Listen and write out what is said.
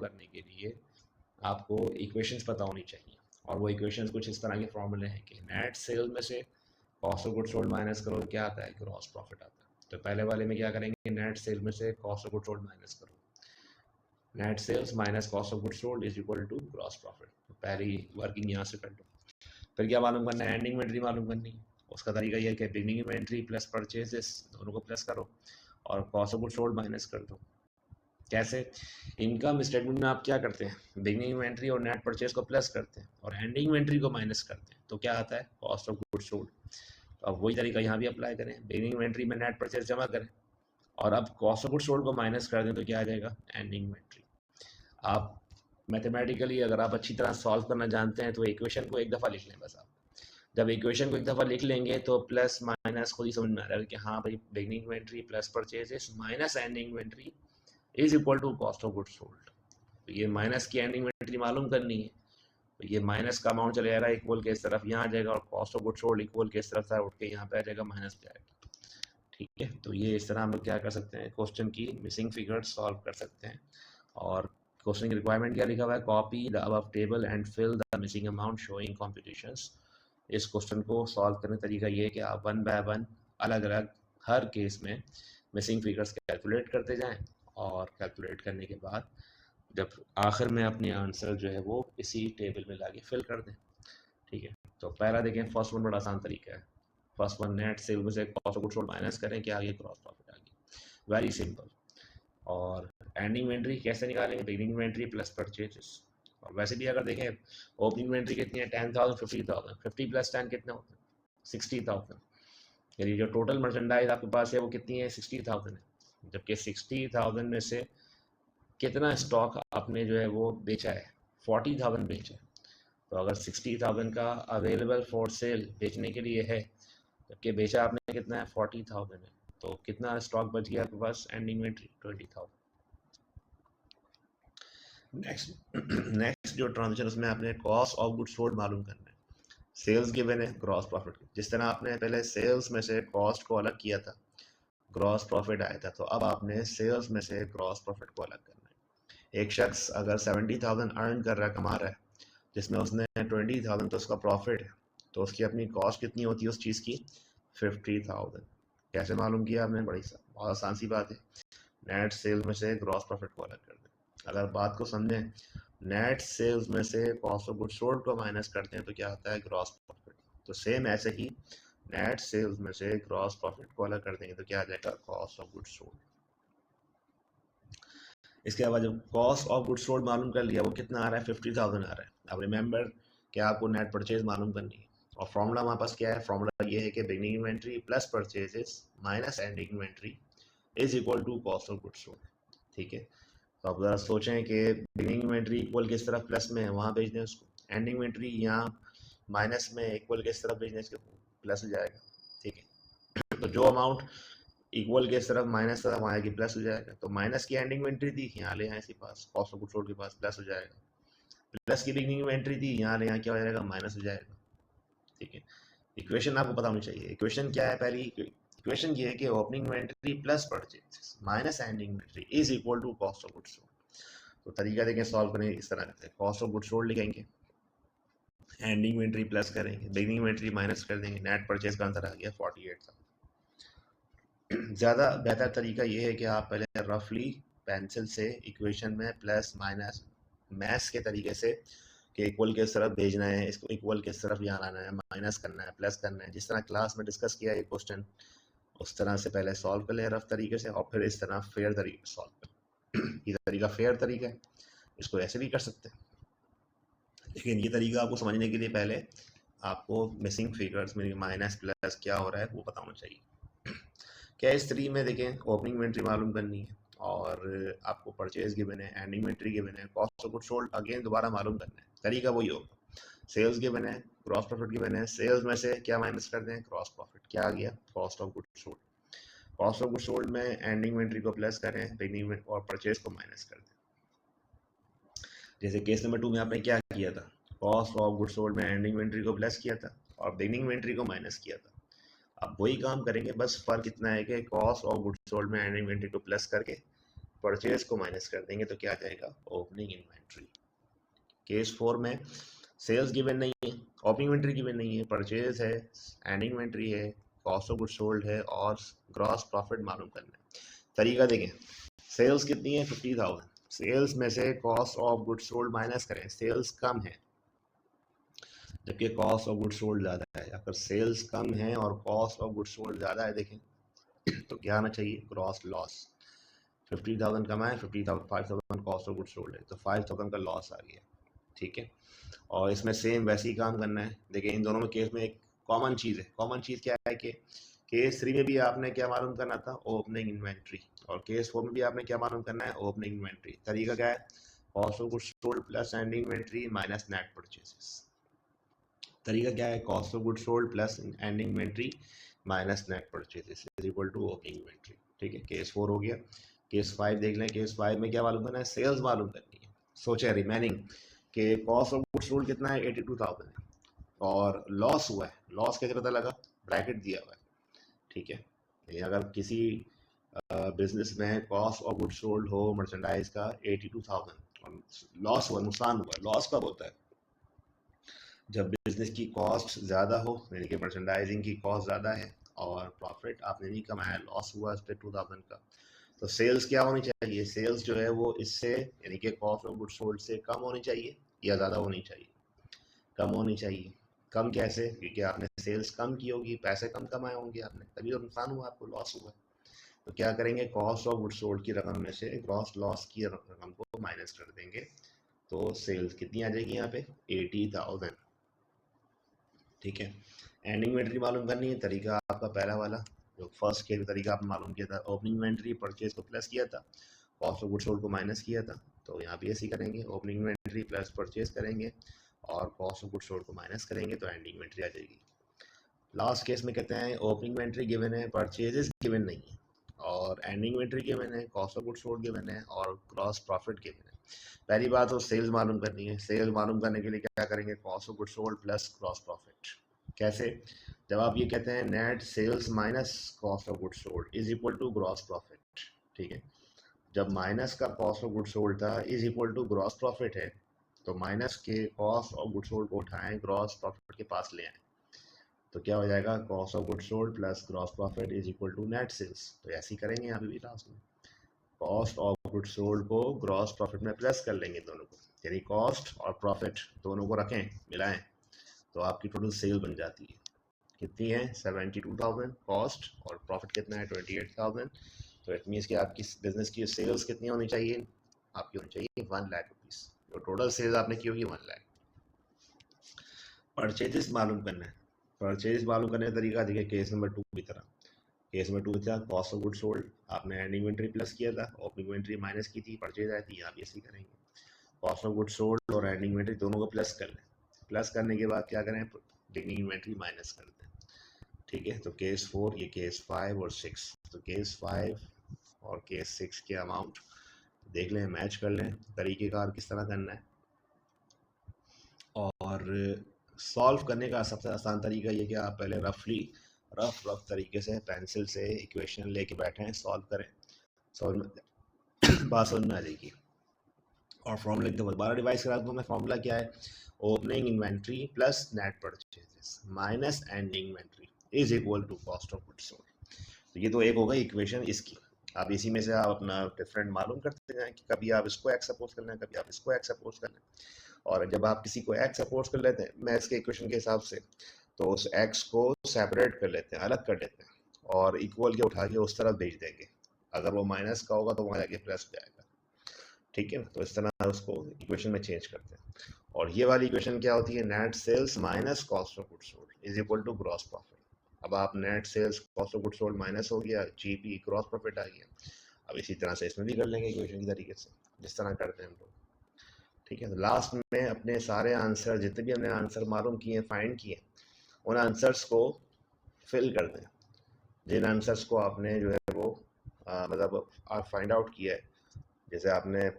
करने के लिए आपको इक्वेशंस पता होनी चाहिए, और वो इक्वेशंस कुछ इस तरह के फॉर्मूले हैं कि नेट सेल में से cost of goods sold minus करो, क्या आता है, ग्रॉस प्रॉफिट आता है। तो पहले वाले में क्या करेंगे, नेट सेल में से cost of goods sold minus करो, net sales minus cost of goods sold is equal to gross profit. तो पहली वर्किंग यहाँ से कर लो। फिर क्या मालूम करना है, एंडिंग इन्वेंट्री मालूम करनी है। उसका तरीका ये है कि बिगिनिंग इन्वेंट्री प्लस परचेजेस दोनों को प्लस करो और cost of goods sold minus कर दो। कैसे, इनकम स्टेटमेंट में आप क्या करते हैं, बिगिनिंग इन्वेंट्री और नेट परचेज को प्लस करते हैं और एंडिंग इन्वेंट्री को माइनस करते हैं, तो क्या आता है, कॉस्ट ऑफ गुड्स सोल्ड। तो अब वही तरीका यहाँ भी अप्लाई करें, बिगिनिंग इन्वेंट्री में नेट परचेज जमा करें और अब कॉस्ट ऑफ गुड्स सोल्ड को माइनस कर दें, तो क्या आ जाएगा, एंडिंग इन्वेंट्री। आप मैथमेटिकली अगर आप अच्छी तरह सॉल्व करना जानते हैं तो इक्वेशन को एक दफ़ा लिख लें बस। आप जब इक्वेशन को एक दफ़ा लिख लेंगे तो प्लस माइनस खुद ही समझ में आ रहा है कि हाँ भाई, beginning inventory plus purchases minus ending inventory is equal to cost of goods sold. तो ये माइनस की एंडिंग इन्वेंट्री मालूम करनी है, तो ये माइनस का अमाउंट चले जाएगा इक्वल के इस तरफ, यहाँ आ जाएगा, और cost of goods sold equal के इस तरफ था उठ के यहाँ पे आ जाएगा, माइनस पे आएगा। ठीक है, तो ये इस तरह हम लोग क्या कर सकते हैं, क्वेश्चन की मिसिंग फिगर्स सॉल्व कर सकते हैं। और क्वेश्चन की रिक्वायरमेंट क्या लिखा हुआ है, copy the above table and fill the missing amount showing competitions. इस क्वेश्चन को सॉल्व करने का तरीका ये है कि आप वन बाय वन अलग अलग हर केस में मिसिंग फिगर्स कैलकुलेट करते जाएं, और कैलकुलेट करने के बाद जब आखिर में अपनी आंसर जो है वो इसी टेबल में लाके फिल कर दें। ठीक है, तो पहला देखें, फर्स्ट वन बड़ा आसान तरीका है। फर्स्ट वन, नेट सेल में से cost of goods sold minus करें, क्या आगे, ग्रॉस प्रॉफिट आ गई, वेरी सिंपल। और एंडिंग इन्वेंट्री कैसे निकालेंगे, बिगिनिंग इन्वेंट्री प्लस परचेजेस। और वैसे भी अगर देखें, ओपनिंग इन्वेंट्री कितनी है, 10,000, 50,000, 50 प्लस 10 कितने होते हैं, 60,000। यानी जो टोटल मर्चेंडाइज आपके पास है वो कितनी है, 60,000 है। जबकि 60,000 में से कितना स्टॉक आपने जो है वो बेचा है, 40,000 बेचा है। तो अगर 60,000 का अवेलेबल फॉर सेल बेचने के लिए है, जबकि बेचा आपने कितना है, 40,000 है, तो कितना स्टॉक बच गया आपके पास, एंडिंग इन्वेंट्री 20,000। नेक्स्ट जो ट्रांजेक्शन उसमें आपने कॉस्ट ऑफ गुड्स सोल्ड मालूम करना है। सेल्स गिवन है, ग्रॉस प्रॉफिट, जिस तरह आपने पहले सेल्स में से कॉस्ट को अलग किया था, ग्रॉस प्रॉफिट आया था, तो अब आपने सेल्स में से ग्रॉस प्रॉफिट को अलग करना है। एक शख्स अगर 70,000 अर्न कर रहा है, कमा रहा है, जिसमें उसने 20,000 तो उसका प्रॉफिट है, तो उसकी अपनी कॉस्ट कितनी होती है उस चीज़ की, 50,000। कैसे मालूम किया आपने, बहुत आसान सी बात है, नेट सेल्स में से ग्रॉस प्रॉफिट को अलग कर दें। अगर बात को समझें, नेट सेल्स में से कॉस्ट ऑफ गुड्स सोल्ड को माइनस करते हैं तो क्या आता है, ग्रॉस प्रॉफिट। तो सेम ऐसे ही नेट सेल्स में से ग्रॉस प्रॉफिट को अलग कर देंगे तो क्या आ जाएगा, कॉस्ट ऑफ गुड्स सोल्ड। इसके बाद जब कॉस्ट ऑफ गुड्स सोल्ड मालूम कर लिया, वो कितना आ रहा है, 50,000 आ रहा है। अब रिमेंबर कि आपको नेट परचेज मालूम करनी है, और फॉर्मूला हमारे पास क्या है, फॉर्मूला ये है कि beginning inventory plus purchases minus ending inventory is equal to cost of goods sold. ठीक है, तो आप ज़रा सोचें कि बिगिनिंग इन्वेंट्री इक्वल किस तरफ प्लस में है, वहाँ भेज दें उसको, एंडिंग इन्वेंट्री यहाँ माइनस में इक्वल किस तरफ भेजने, इसके प्लस हो जाएगा। ठीक है, तो जो अमाउंट इक्वल के तरफ माइनस तरफ आएगी प्लस हो जाएगा, तो माइनस की एंडिंग इन्वेंट्री थी, यहाँ ले आए इसके पास, कॉस्ट ऑफ गुड्स सोल्ड के पास प्लस हो जाएगा। प्लस की बिगिनिंग इन्वेंट्री थी, यहाँ ले, यहाँ क्या हो जाएगा, माइनस हो जाएगा। ठीक है, इक्वेशन आपको पता होनी चाहिए। इक्वेशन क्या है, पहली इक्वेशन ये है कि opening inventory plus purchase minus ending inventory is equal to cost of goods sold. तो तरीका देखें, सॉल्व करें इस तरह करते हैं, कॉस्ट ऑफ गुड्स सोल्ड लिखेंगे, एंडिंग इन्वेंट्री प्लस करेंगे, बिगिनिंग इन्वेंट्री माइनस कर देंगे, नेट परचेज का आंसर आ गया 48,000। ज़्यादा बेहतर तरीका ये है कि आप पहले रफली पेंसिल से इक्वेशन में प्लस माइनस मैथ्स के तरीके से कि इक्वल किस तरफ भेजना है, इसको इक्वल किस तरफ यहाँ लाना है, माइनस करना है, प्लस करना है, जिस तरह क्लास में डिस्कस किया ये क्वेश्चन, उस तरह से पहले सॉल्व कर लें रफ तरीके से, और फिर इस तरह फेयर तरीके से सॉल्व करें। ये तरीका फेयर तरीका है, इसको ऐसे भी कर सकते हैं, लेकिन ये तरीका आपको समझने के लिए पहले आपको मिसिंग फिगर्स में माइनस प्लस क्या हो रहा है वो पता होना चाहिए। केस 3 में देखें, ओपनिंग इन्वेंट्री मालूम करनी है और आपको परचेज गिवन है, एंडिंग इन्वेंट्री गिवन है, cost of goods sold again दोबारा मालूम करना है। तरीका वही होगा, सेल्स गिवन है, ग्रॉस प्रॉफिट गिवन है, सेल्स में से क्या माइनस कर दें, ग्रॉस प्रॉफिट, क्या आ गया, cost of goods sold. Cost of goods sold में एंडिंग इन्वेंट्री को प्लस करें, बिगिनिंग और परचेज को माइनस कर दें। जैसे केस नंबर 2 में आपने क्या किया था, कॉस्ट ऑफ गुड्स सोल्ड में एंडिंग इन्वेंट्री को प्लस किया था और बिगिनिंग इन्वेंट्री को माइनस किया था। अब वही काम करेंगे, बस फर्क इतना है कि कॉस्ट ऑफ गुड्स सोल्ड में एंडिंग इन्वेंट्री को प्लस करके परचेज को माइनस कर देंगे तो क्या आ जाएगा, ओपनिंग इन्वेंट्री। केस 4 में सेल्स गिवन नहीं है, ओपनिंग इन्वेंट्री गिवन नहीं है, परचेज है, एंडिंग इन्वेंट्री है, कॉस्ट ऑफ गुड्स सोल्ड है और ग्रॉस प्रॉफिट मालूम करना है। तरीका देखें, सेल्स कितनी है 50,000, सेल्स में से cost of goods sold minus करें, सेल्स कम है जबकि कॉस्ट ऑफ गुड्स सोल्ड ज़्यादा है। अगर सेल्स कम है और कॉस्ट ऑफ गुड्स सोल्ड ज़्यादा है देखें तो क्या आना चाहिए, ग्रॉस लॉस। 50,000 कमाए, 5,000 कॉस्ट ऑफ गुड्स सोल्ड है तो 5,000 का लॉस आ गया, ठीक है। और इसमें सेम वैसे ही काम करना है। देखिए इन दोनों में केस में एक कॉमन चीज़ है, कॉमन चीज़ क्या है कि केस 3 में भी आपने क्या मालूम करना था, ओपनिंग इन्वेंट्री, और केस 4 में भी आपने क्या मालूम करना है, ओपनिंग इन्वेंट्री। तरीका क्या है, cost of goods sold plus ending inventory minus net purchases. तरीका क्या है, cost of goods sold plus ending inventory minus net purchases is equal to opening inventory, ठीक है। केस 4 हो गया। केस 5 देख लें, केस 5 में क्या मालूम करना है, सेल्स मालूम करनी है। सोचे रिमेनिंग के कॉस्ट ऑफ गुड्स सोल्ड कितना है 82,000 है और लॉस हुआ है, लॉस कैसे पता लगा, ब्रैकेट दिया हुआ है, ठीक है। यानी अगर किसी बिजनेस में कॉस्ट ऑफ गुड्स सोल्ड हो मर्चेंडाइज का 82,000 और लॉस हुआ, नुकसान हुआ, लॉस कब होता है, जब बिजनेस की कॉस्ट ज़्यादा हो, यानी कि मर्चेंडाइजिंग की कॉस्ट ज़्यादा है और प्रॉफिट आपने नहीं कमाया, लॉस हुआ उस पर 2,000 का, तो सेल्स क्या होनी चाहिए, सेल्स जो है वो इससे यानी कि कॉस्ट ऑफ गुड्स सोल्ड से कम होनी चाहिए या ज़्यादा होनी चाहिए, कम होनी चाहिए। कम कैसे, क्योंकि आपने सेल्स कम की होगी, पैसे कम कमाए होंगे आपने, तभी तो नुकसान हुआ, आपको लॉस हुआ। तो क्या करेंगे, कॉस्ट ऑफ गुड्स सोल्ड की रकम में से ग्रॉस लॉस की रकम को माइनस कर देंगे तो सेल्स कितनी आ जाएगी यहाँ पे 80,000, ठीक है। एंडिंग इन्वेंट्री मालूम करनी है, तरीका आपका पहला वाला जो फर्स्ट के तरीका आपने मालूम किया था, ओपनिंग इन्वेंट्री परचेज को प्लस किया था, कॉस्ट ऑफ गुड्स सोल्ड को माइनस किया था, तो यहाँ भी ऐसे ही करेंगे, ओपनिंग इन्वेंट्री प्लस परचेज करेंगे और कॉस्ट ऑफ गुड्स सोल्ड को माइनस करेंगे तो एंडिंग इन्वेंट्री आ जाएगी। लास्ट केस में कहते हैं ओपनिंग इन्वेंट्री गिवन है, परचेजेस गिवन नहीं है, और एंडिंग इन्वेंट्री गिवन है, cost of goods sold given है और ग्रॉस प्रॉफिट गिवन है। पहली बात तो सेल्स मालूम करनी है, सेल्स मालूम करने के लिए क्या करेंगे, cost of goods sold plus gross profit. कैसे, जब आप ये कहते हैं net sales minus cost of goods sold is equal to gross profit, ठीक है। जब माइनस का कॉस्ट ऑफ गुड्स सोल्ड था is equal to gross profit है, तो माइनस के कॉस्ट ऑफ गुड्स सोल्ड को उठाएं, ग्रॉस प्रॉफिट के पास ले आए, तो क्या हो जाएगा, cost of goods sold plus gross profit is equal to net sales. तो ऐसे ही करेंगे यहाँ पे भी लास्ट में, कॉस्ट ऑफ गुड्स सोल्ड को ग्रॉस प्रॉफिट में प्लस कर लेंगे दोनों को, यानी कॉस्ट और प्रॉफिट दोनों को रखें मिलाएं तो आपकी टोटल सेल बन जाती है, कितनी है 72,000 कॉस्ट और प्रॉफिट कितना है 28,000। तो इट मीन्स कि आपकी बिजनेस की सेल्स कितनी होनी चाहिए, आपकी होनी चाहिए 1 लाख रुपीज़, जो टोटल सेल्स आपने की होगी 1 लाख। परचेजेस मालूम करना है, परचेज मालूम करने का तरीका देखिए केस नंबर 2 की तरह, केस नंबर 2 था कॉस्ट ऑफ गुड सोल्ड, आपने एंडिंग इन्वेंट्री प्लस किया था, ओपनिंग इन्वेंट्री माइनस की थी, परचेज आई थी, यहाँ भी ऐसे ही करेंगे, कॉस्ट ऑफ गुड सोल्ड और एंडिंग इन्वेंट्री दोनों को प्लस कर लें, प्लस करने के बाद क्या करें, बिगिनिंग इन्वेंट्री माइनस कर दें, ठीक है। तो केस 4, ये केस 5 और 6, तो केस 5 और केस 6 के अमाउंट देख लें, मैच कर लें, तरीक़ेकार किस तरह करना है। और सॉल्व करने का सबसे आसान तरीका ये कि आप पहले रफ तरीके से पेंसिल से इक्वेशन लेके बैठें, सॉल्व करें, सॉल्व बात समझ में आ जाएगी। और फॉर्मूला एकदम दोबारा रिवाइज करा दूँ मैं, फॉर्मूला क्या है, opening inventory plus net purchases minus ending inventory is equal to cost of goods sold. तो ये तो एक होगा इक्वेशन इसकी, आप इसी में से आप अपना डिफरेंट मालूम करते जाएं कि कभी आप इसको एक्स सपोज कर लें, कभी आप इसको एक्स सपोज कर लें, और जब आप किसी को एक्स सपोज कर लेते हैं मैथ्स के इक्वेशन के हिसाब से, तो उस एक्स को सेपरेट कर लेते हैं, अलग कर लेते हैं और इक्वल के उठा के उस तरफ भेज देंगे, अगर वो माइनस का होगा तो वहाँ जाके प्लस जाएगा, ठीक है। तो इस तरह उसको इक्वेशन में चेंज करते हैं। और ये वाली इक्वेशन क्या होती है, net sales minus cost of goods sold is equal to gross profit. अब आप net sales cost of goods sold minus हो गया, जीपी ग्रॉस प्रॉफिट आ गया। अब इसी तरह से इसमें भी कर लेंगे इक्वेशन की तरीके से जिस तरह करते हैं हम लोग, ठीक है। तो लास्ट में अपने सारे आंसर जितने भी हमने आंसर मालूम किए, फाइंड किए, उन आंसर्स को फिल कर दें, जिन आंसर्स को आपने जो है वो मतलब फाइंड आउट किया है, जैसे आपने